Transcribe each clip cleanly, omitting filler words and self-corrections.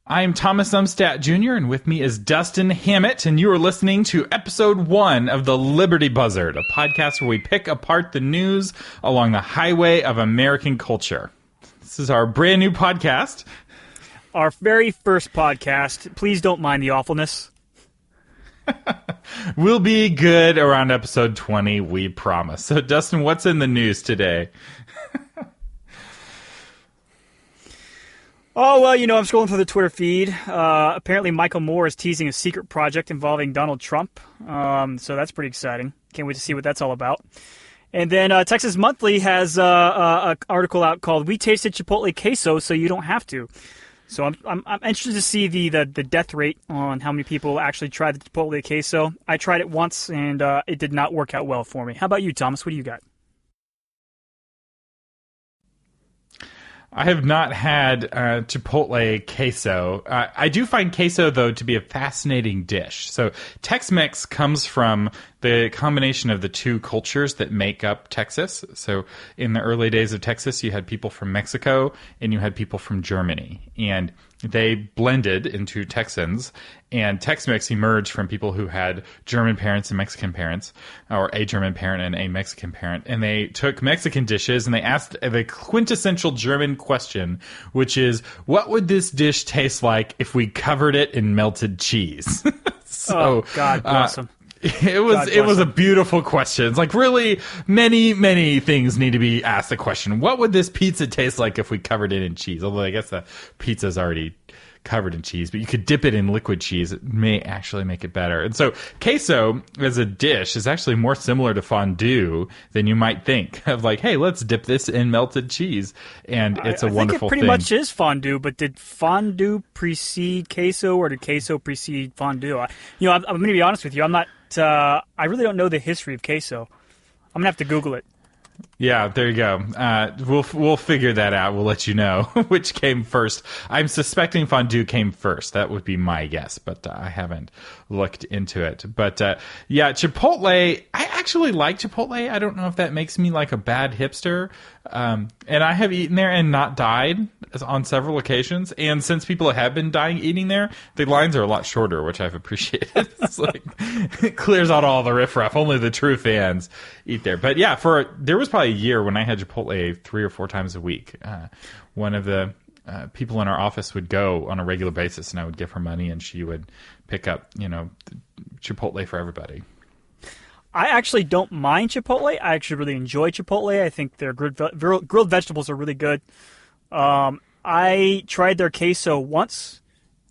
I'm Thomas Umstadt Jr., and with me is Dustin Hammett, and you are listening to episode 1 of the Liberty Buzzard, a podcast where we pick apart the news along the highway of American culture. This is our brand new podcast. Our very first podcast. Please don't mind the awfulness. We'll be good around episode 20, we promise. So, Dustin, what's in the news today? Oh, well, I'm scrolling through the Twitter feed. Apparently, Michael Moore is teasing a secret project involving Donald Trump. So that's pretty exciting. Can't wait to see what that's all about. And then Texas Monthly has an article out called "We Tasted Chipotle Queso, So You Don't Have to." So I'm interested to see the death rate on how many people actually tried the Chipotle Queso. I tried it once, and it did not work out well for me. How about you, Thomas? What do you got? I have not had Chipotle queso. I do find queso, though, to be a fascinating dish. So Tex-Mex comes from the combination of the two cultures that make up Texas. So in the early days of Texas, you had people from Mexico and you had people from Germany. And they blended into Texans, and Tex-Mex emerged from people who had German parents and Mexican parents, or a German parent and a Mexican parent. And they took Mexican dishes and they asked the quintessential German question, which is, what would this dish taste like if we covered it in melted cheese? So, God bless them. It was a beautiful question. It's like really many things need to be asked the question. What would this pizza taste like if we covered it in cheese? Although I guess the pizza's already covered in cheese, but you could dip it in liquid cheese. It may actually make it better. And so queso as a dish is actually more similar to fondue than you might think of, like, hey, let's dip this in melted cheese. And it's a wonderful thing. I think it pretty much is fondue, but did fondue precede queso or did queso precede fondue? I'm going to be honest with you. I really don't know the history of queso. I'm going to have to Google it. Yeah, there you go. We'll figure that out. We'll let you know which came first. I'm suspecting fondue came first. That would be my guess, but I haven't looked into it. But yeah, Chipotle, I actually like Chipotle. I don't know if that makes me like a bad hipster. And I have eaten there and not died on several occasions. And since people have been dying eating there, the lines are a lot shorter, which I've appreciated. It's like, it clears out all the riffraff. Only the true fans eat there. But yeah, there was probably a year when I had Chipotle 3 or 4 times a week. One of the people in our office would go on a regular basis, and I would give her money, and she would pick up, Chipotle for everybody. I actually don't mind Chipotle. I actually really enjoy Chipotle. I think their grilled vegetables are really good. I tried their queso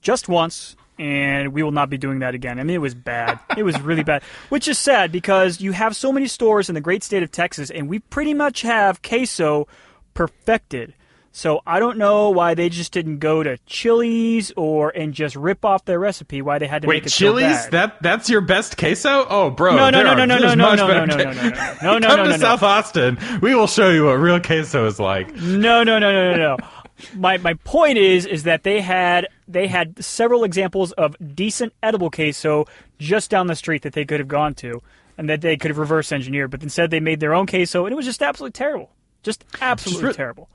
just once, and we will not be doing that again. I mean, it was bad. It was really bad, which is sad because you have so many stores in the great state of Texas, and we pretty much have queso perfected. So I don't know why they just didn't go to Chili's and just rip off their recipe. Why they had to make it Chili's? so bad. That's your best queso? Oh, bro. No. Come to South Austin. We will show you what real queso is like. No. My point is that they had several examples of decent edible queso just down the street that they could have gone to, and that they could have reverse engineered. But instead, they made their own queso, and it was just absolutely terrible. Just absolutely terrible.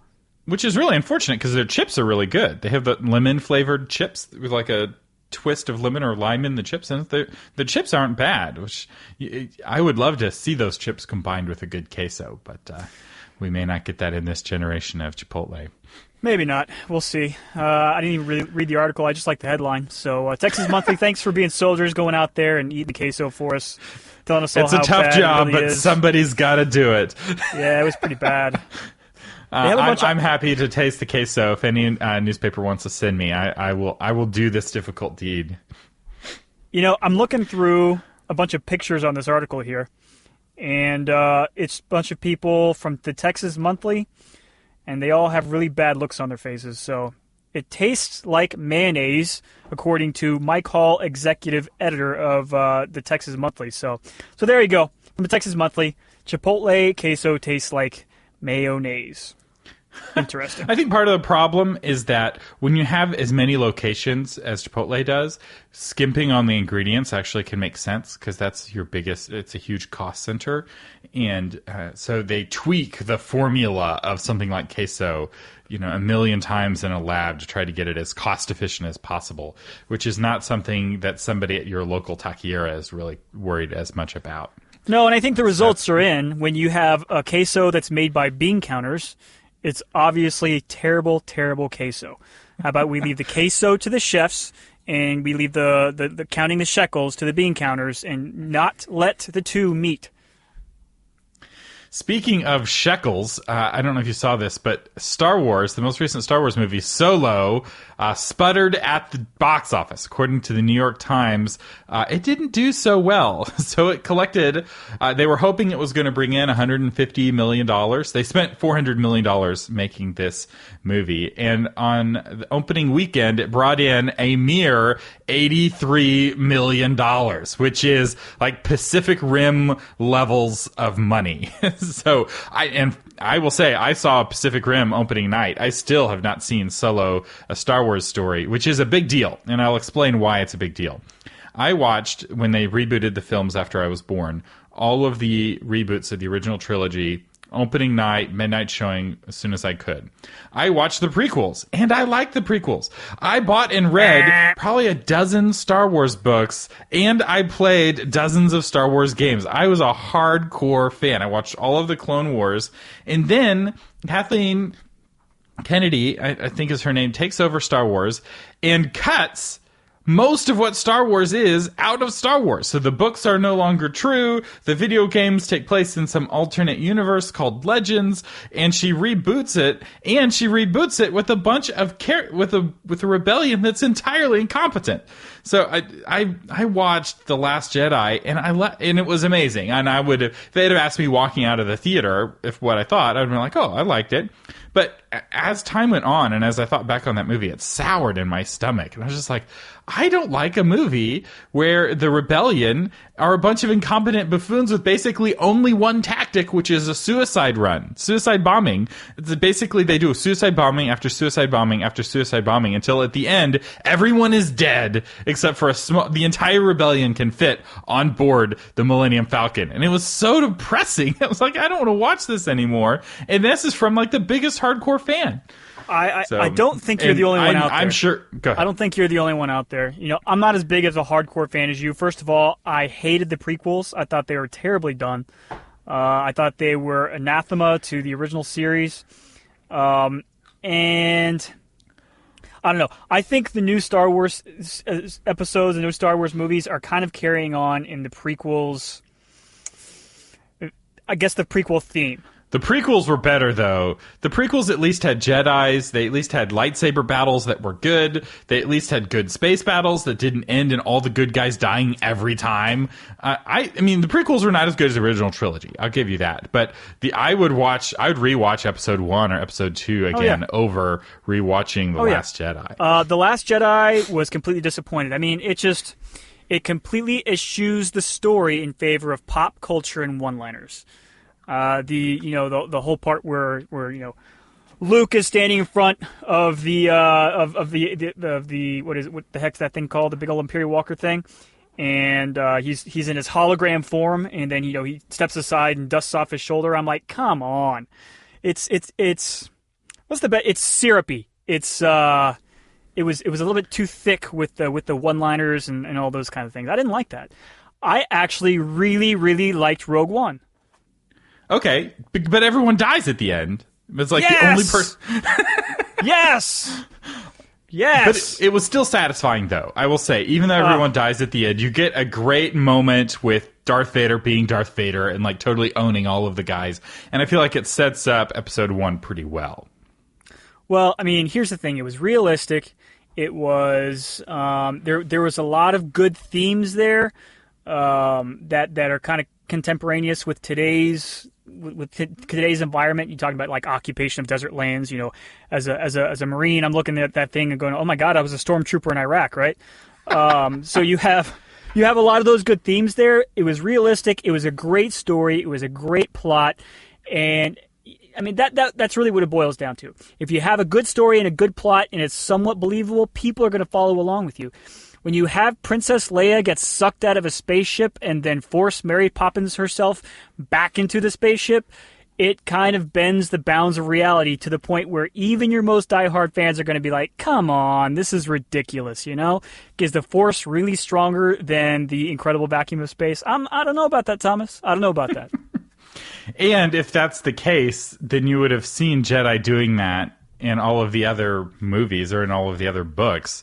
Which is really unfortunate because their chips are really good. They have the lemon-flavored chips with like a twist of lemon or lime in the chips. And the chips aren't bad, which I would love to see those chips combined with a good queso. But we may not get that in this generation of Chipotle. Maybe not. We'll see. I didn't even really read the article. I just like the headline. So Texas Monthly, thanks for being soldiers, going out there and eating the queso for us. Telling us all it's a tough job, but somebody's got to do it. Yeah, it was pretty bad. I'm happy to taste the queso. If any newspaper wants to send me, I will do this difficult deed. I'm looking through a bunch of pictures on this article here, and it's a bunch of people from the Texas Monthly, and they all have really bad looks on their faces. So it tastes like mayonnaise, according to Mike Hall, executive editor of the Texas Monthly. So there you go. From the Texas Monthly, Chipotle queso tastes like mayonnaise. Interesting. I think part of the problem is that when you have as many locations as Chipotle does, skimping on the ingredients actually can make sense because that's your biggest, it's a huge cost center. And so they tweak the formula of something like queso, a million times in a lab to try to get it as cost efficient as possible, which is not something that somebody at your local taqueria is really worried as much about. No, and I think the results are in when you have a queso that's made by bean counters. It's obviously terrible, terrible queso. How about we leave the queso to the chefs and we leave the counting the shekels to the bean counters and not let the two meet? Speaking of shekels, I don't know if you saw this, but Star Wars, the most recent Star Wars movie, Solo, sputtered at the box office. According to the New York Times, it didn't do so well. So it collected, they were hoping it was going to bring in $150 million. They spent $400 million making this movie. And on the opening weekend, it brought in a mere $83 million, which is like Pacific Rim levels of money. So I will say I saw Pacific Rim opening night. I still have not seen Solo, a Star Wars story, which is a big deal, and I'll explain why it's a big deal. I watched, when they rebooted the films after I was born, all of the reboots of the original trilogy, opening night, midnight showing, as soon as I could. I watched the prequels, and I liked the prequels. I bought and read probably a dozen Star Wars books, and I played dozens of Star Wars games. I was a hardcore fan. I watched all of the Clone Wars, and then Kathleen Kennedy, I think is her name, takes over Star Wars and cuts most of what Star Wars is out of Star Wars. So the books are no longer true. The video games take place in some alternate universe called Legends, and she reboots it. And she reboots it with a bunch of with a rebellion that's entirely incompetent. So I watched The Last Jedi, and and it was amazing. And if they'd have asked me walking out of the theater if what I thought, I'd have been like, oh, I liked it. But as time went on, and as I thought back on that movie, it soured in my stomach. And I was just like, I don't like a movie where the rebellion are a bunch of incompetent buffoons with basically only one tactic, which is a suicide bombing. It's basically, they do a suicide bombing after suicide bombing after suicide bombing until at the end, everyone is dead except for the entire rebellion can fit on board the Millennium Falcon. And it was so depressing. I was like, I don't want to watch this anymore. And this is from like the biggest hardcore fan. I don't think you're the only one out there. I'm sure. Go ahead. I don't think you're the only one out there. I'm not as big as a hardcore fan as you. First of all, I hated the prequels. I thought they were terribly done. I thought they were anathema to the original series. And I don't know. I think the new Star Wars episodes and new Star Wars movies are kind of carrying on in the prequels. I guess the prequel theme. The prequels were better, though. The prequels at least had Jedis. They at least had lightsaber battles that were good. They at least had good space battles that didn't end in all the good guys dying every time. I mean, the prequels were not as good as the original trilogy. I'll give you that. But I would rewatch Episode 1 or Episode 2 again over rewatching The Last Jedi. The Last Jedi was completely disappointed. I mean, it completely eschews the story in favor of pop culture and one-liners. The whole part where Luke is standing in front of the what the heck's that thing called, the big old Imperial Walker thing, and he's in his hologram form, and then he steps aside and dusts off his shoulder. I'm like, come on, it's what's the best? It's syrupy. It was a little bit too thick with the one-liners and all those kind of things. I didn't like that. I actually really, really liked Rogue One. Okay, but everyone dies at the end. It's like the only person. Yes! But it was still satisfying, though, I will say. Even though everyone dies at the end, you get a great moment with Darth Vader being Darth Vader and like totally owning all of the guys. And I feel like it sets up Episode 1 pretty well. Well, I mean, here's the thing. It was realistic. It was... there was a lot of good themes there that are kind of contemporaneous with today's environment. You talk about like occupation of desert lands. As a Marine, I'm looking at that thing and going, "Oh my God, I was a stormtrooper in Iraq," right? So you have a lot of those good themes there. It was realistic. It was a great story. It was a great plot, and I mean, that's really what it boils down to. If you have a good story and a good plot and it's somewhat believable, people are going to follow along with you. When you have Princess Leia get sucked out of a spaceship and then force Mary Poppins herself back into the spaceship, it kind of bends the bounds of reality to the point where even your most diehard fans are going to be like, come on, this is ridiculous, Is the Force really stronger than the incredible vacuum of space? I don't know about that, Thomas. I don't know about that. And if that's the case, then you would have seen Jedi doing that in all of the other movies or in all of the other books,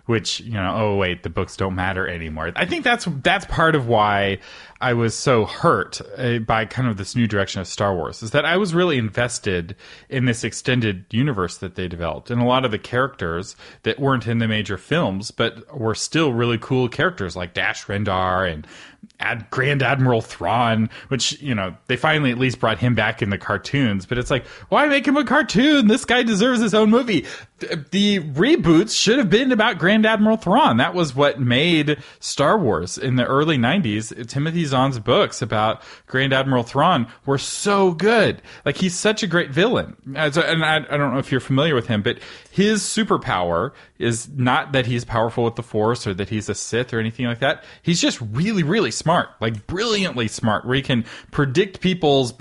which, oh, wait, the books don't matter anymore. I think that's part of why I was so hurt by kind of this new direction of Star Wars, is that I was really invested in this extended universe that they developed. And a lot of the characters that weren't in the major films, but were still really cool characters like Dash Rendar and Grand Admiral Thrawn, which, they finally at least brought him back in the cartoons. But it's like, why make him a cartoon? This guy deserves his own movie. The reboots should have been about Grand Admiral Thrawn. That was what made Star Wars in the early 90s. Timothy Zahn's books about Grand Admiral Thrawn were so good. Like, he's such a great villain. And I don't know if you're familiar with him, but his superpower is not that he's powerful with the Force or that he's a Sith or anything like that. He's just really, really smart, like brilliantly smart, where he can predict people's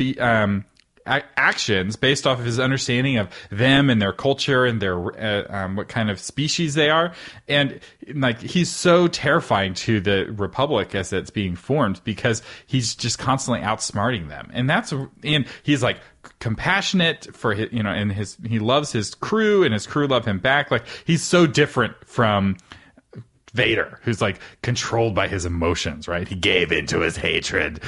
actions based off of his understanding of them and their culture and their what kind of species they are. And like, he's so terrifying to the Republic as it's being formed because he's just constantly outsmarting them. And he's like compassionate for his, and he loves his crew and his crew love him back. Like, he's so different from Vader, who's like controlled by his emotions, right? He gave into his hatred.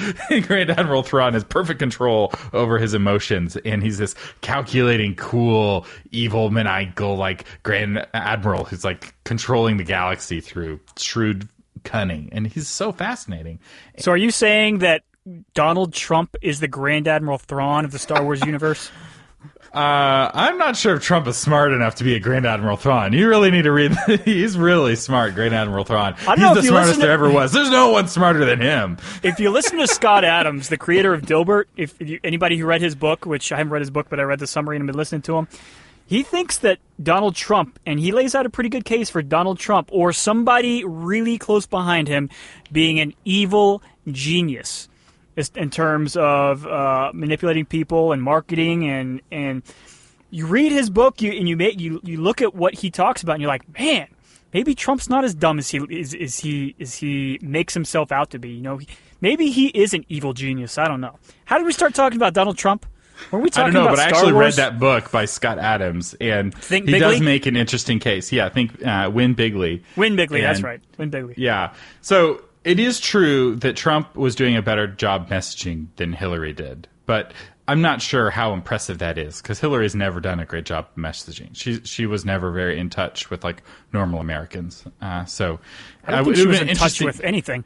Grand Admiral Thrawn has perfect control over his emotions, and he's this calculating, cool, evil, maniacal, like Grand Admiral who's like controlling the galaxy through shrewd cunning, and he's so fascinating. So are you saying that Donald Trump is the Grand Admiral Thrawn of the Star Wars universe? I'm not sure if Trump is smart enough to be a Grand Admiral Thrawn. You really need to read. He's really smart, Grand Admiral Thrawn. He's the smartest there ever was. There's no one smarter than him. If you listen to Scott Adams, the creator of Dilbert, anybody who read his book, which I haven't read his book, but I read the summary and I've been listening to him, he thinks that Donald Trump, and he lays out a pretty good case for Donald Trump or somebody really close behind him being an evil genius in terms of manipulating people and marketing, and you read his book, you look at what he talks about, and you're like, man, maybe Trump's not as dumb as he makes himself out to be. Maybe he is an evil genius. I don't know. How did we start talking about Donald Trump? Were we talking about Star Wars? I actually read that book by Scott Adams, and he does make an interesting case. Yeah, I think Win Bigley. Win Bigley, that's right. Win Bigley. Yeah. So it is true that Trump was doing a better job messaging than Hillary did, but I'm not sure how impressive that is, because Hillary's never done a great job messaging. She was never very in touch with like normal Americans. So I don't think she was in touch with anything.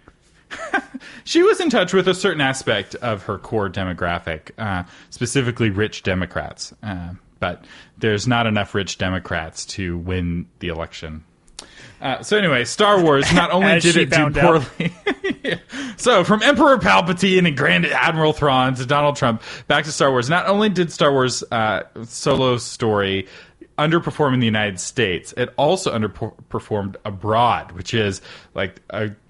She was in touch with a certain aspect of her core demographic, specifically rich Democrats. But there's not enough rich Democrats to win the election. So anyway, Star Wars, not only did it do poorly. So from Emperor Palpatine and Grand Admiral Thrawn to Donald Trump, back to Star Wars. Not only did Star Wars Solo story underperform in the United States, it also underperformed abroad, which is like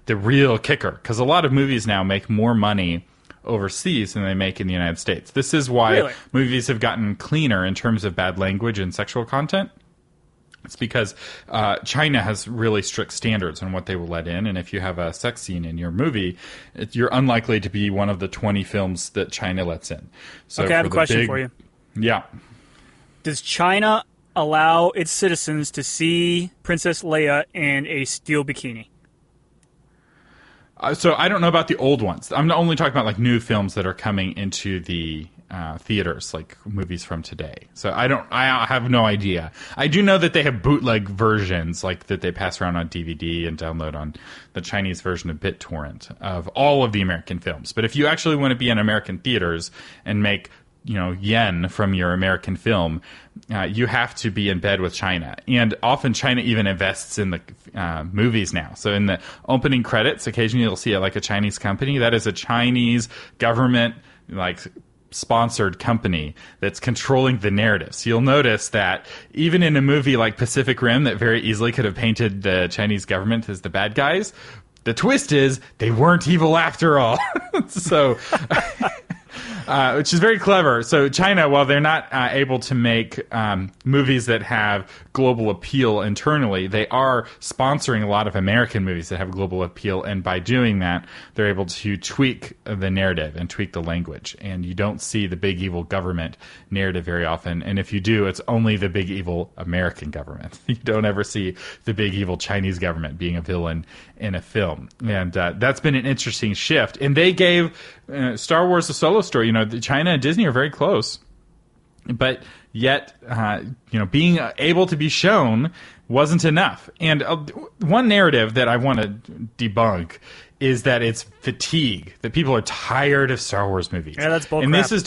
the real kicker, because a lot of movies now make more money overseas than they make in the United States. This is why movies have gotten cleaner in terms of bad language and sexual content. It's because China has really strict standards on what they will let in, and if you have a sex scene in your movie, you're unlikely to be one of the 20 films that China lets in. So okay, I have a question for you. Yeah. Does China allow its citizens to see Princess Leia in a steel bikini? So I don't know about the old ones. I'm only talking about like new films that are coming into the theaters, like movies from today. So I have no idea. I do know that they have bootleg versions, like that they pass around on DVD and download on the Chinese version of BitTorrent of all of the American films. But if you actually want to be in American theaters and make yen from your American film, you have to be in bed with China. And often China even invests in the movies now. So in the opening credits, occasionally you'll see like a Chinese company. That is a Chinese government, like sponsored company that's controlling the narrative. So you'll notice that even in a movie like Pacific Rim that very easily could have painted the Chinese government as the bad guys, the twist is they weren't evil after all. So which is very clever. So China, while they're not able to make movies that have global appeal internally, they are sponsoring a lot of American movies that have global appeal. And by doing that, they're able to tweak the narrative and tweak the language. And you don't see the big evil government narrative very often. And if you do, it's only the big evil American government. You don't ever see the big evil Chinese government being a villain in a film. And that's been an interesting shift. And they gave Star Wars a solo story. You know, China and Disney are very close, but yet, being able to be shown wasn't enough. And one narrative that I want to debunk is that it's fatigue, that people are tired of Star Wars movies. Yeah, that's bullcrap. And this is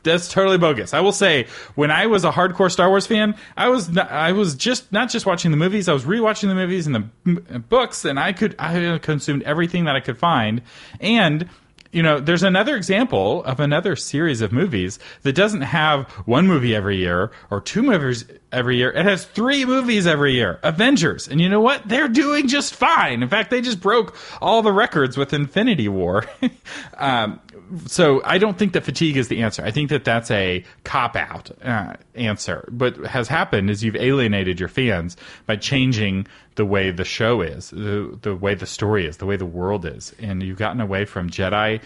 that's totally bogus. I will say, when I was a hardcore Star Wars fan, I was just not just watching the movies, I was rewatching the movies and the books, and I consumed everything that I could find. And there's another example of another series of movies that doesn't have one movie every year or two movies every year. It has 3 movies every year. Avengers. And you know what? They're doing just fine. In fact, they just broke all the records with Infinity War. So I don't think that fatigue is the answer. I think that that's a cop-out answer. What has happened is you've alienated your fans by changing the way the show is, the way the story is, the way the world is. And you've gotten away from Jedi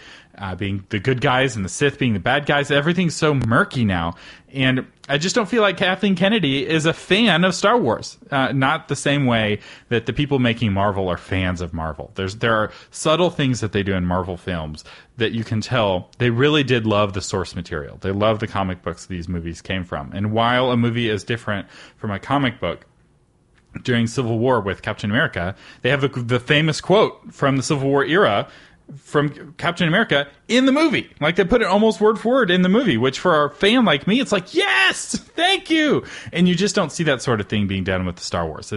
being the good guys and the Sith being the bad guys. Everything's so murky now. And I just don't feel like Kathleen Kennedy is a fan of Star Wars. Not the same way that the people making Marvel are fans of Marvel. There are subtle things that they do in Marvel films that you can tell they really did love the source material. They love the comic books these movies came from. And while a movie is different from a comic book, during Civil War with Captain America, they have the famous quote from the Civil War era from Captain America in the movie. Like, they put it almost word for word in the movie, which for a fan like me, it's like, yes, thank you. And you just don't see that sort of thing being done with the Star Wars.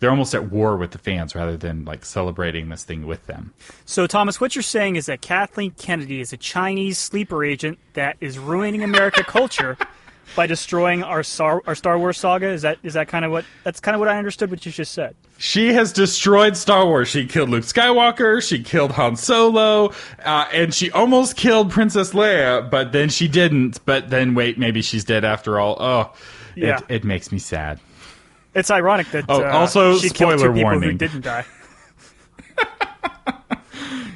They're almost at war with the fans rather than like celebrating this thing with them. So, Thomas, what you're saying is that Kathleen Kennedy is a Chinese sleeper agent that is ruining American culture by destroying our Star Wars saga. Is that kind of what I understood what you just said? She has destroyed Star Wars. She killed Luke Skywalker, she killed Han Solo, and she almost killed Princess Leia, but then she didn't. But then, wait, maybe she's dead after all. Oh, yeah. It makes me sad. It's ironic that also, she spoiler killed 2 people warning. who didn't die.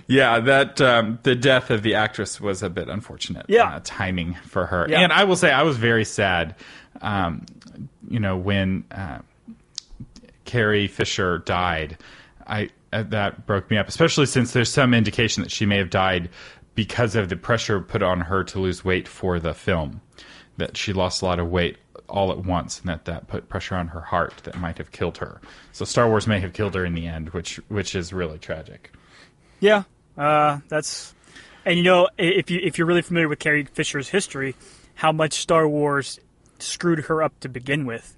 Yeah, that the death of the actress was a bit unfortunate. Timing for her. Yeah. And I will say I was very sad, when Carrie Fisher died. That broke me up, especially since there's some indication that she may have died because of the pressure put on her to lose weight for the film, that she lost a lot of weight all at once, and that put pressure on her heart that might have killed her. So Star Wars may have killed her in the end, which is really tragic. Yeah. If you're really familiar with Carrie Fisher's history, how much Star Wars screwed her up to begin with.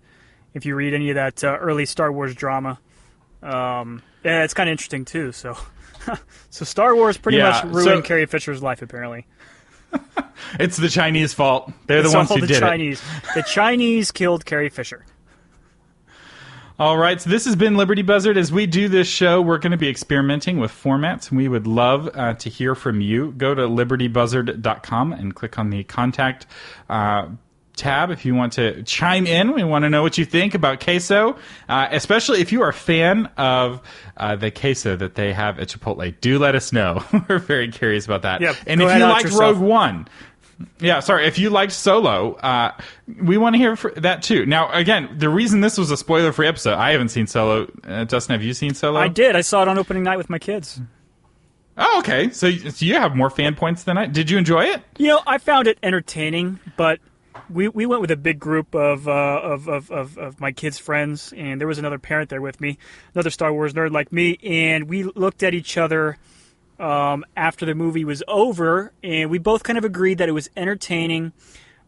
If you read any of that early Star Wars drama, it's kind of interesting too. So, so Star Wars pretty much ruined Carrie Fisher's life, apparently. It's the Chinese fault. They're the ones who did it. The Chinese killed Carrie Fisher. All right, so this has been Liberty Buzzard. As we do this show, we're going to be experimenting with formats, and we would love to hear from you. Go to libertybuzzard.com and click on the contact tab if you want to chime in. We want to know what you think about queso, especially if you are a fan of the queso that they have at Chipotle. Do let us know. We're very curious about that. Yep, and if you liked Rogue One... if you liked Solo, we want to hear that too. Now, again, the reason this was a spoiler-free episode, I haven't seen Solo. Dustin, have you seen Solo? I did. I saw it on opening night with my kids. Oh, okay. So you have more fan points than I. Did you enjoy it? I found it entertaining, but we went with a big group of my kids' friends, and there was another parent there with me, another Star Wars nerd like me, and we looked at each other after the movie was over, and we both kind of agreed that it was entertaining,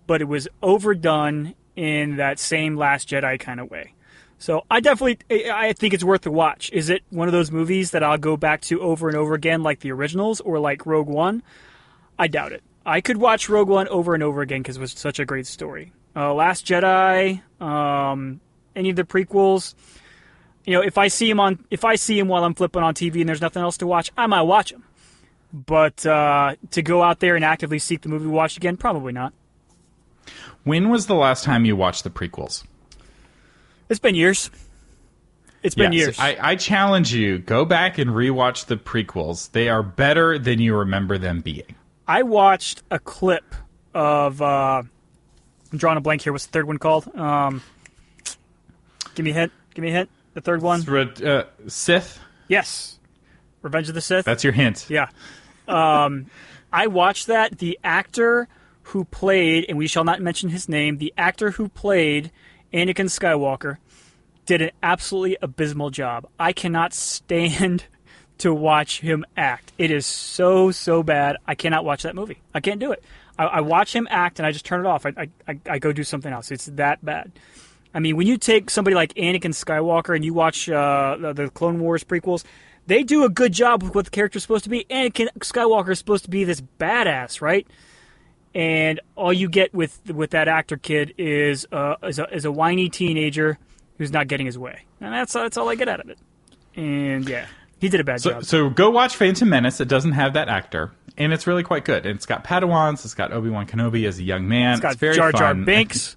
but it was overdone in that same Last Jedi kind of way. So I think it's worth the watch. Is it one of those movies that I'll go back to over and over again like the originals or like Rogue One? I doubt it. I could watch Rogue One over and over again because it was such a great story. Last Jedi, any of the prequels. If I see him while I'm flipping on TV and there's nothing else to watch, I might watch him. But to go out there and actively seek the movie to watch again, probably not. When was the last time you watched the prequels? It's been years. It's been years. I challenge you, go back and rewatch the prequels. They are better than you remember them being. I watched a clip of... I'm drawing a blank here. What's the third one called? Give me a hint. The third one? Sith? Yes. Revenge of the Sith? That's your hint. Yeah. I watched that. The actor who played, and we shall not mention his name, the actor who played Anakin Skywalker did an absolutely abysmal job. I cannot stand to watch him act. It is so, so bad. I cannot watch that movie. I can't do it. I watch him act, and I just turn it off. I go do something else. It's that bad. I mean, when you take somebody like Anakin Skywalker and you watch the Clone Wars prequels, they do a good job with what the character's supposed to be. Anakin Skywalker is supposed to be this badass, right? And all you get with that actor kid is a whiny teenager who's not getting his way. And that's all I get out of it. And, yeah, he did a bad job. So go watch Phantom Menace. It doesn't have that actor. And it's really quite good. And it's got Padawans. It's got Obi-Wan Kenobi as a young man. It's got very Jar Jar fun. Binks.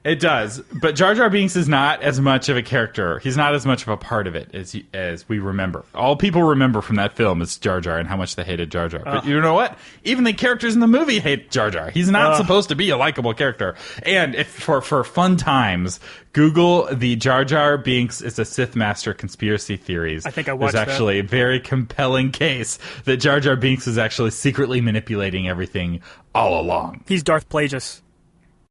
It does, but Jar Jar Binks is not as much of a character. He's not as much of a part of it as we remember. All people remember from that film is Jar Jar and how much they hated Jar Jar. But you know what? Even the characters in the movie hate Jar Jar. He's not supposed to be a likable character. And if for fun times, Google the Jar Jar Binks is a Sith Master conspiracy theories. I think I watched that. There's actually a very compelling case that Jar Jar Binks is actually secretly manipulating everything all along. He's Darth Plagueis.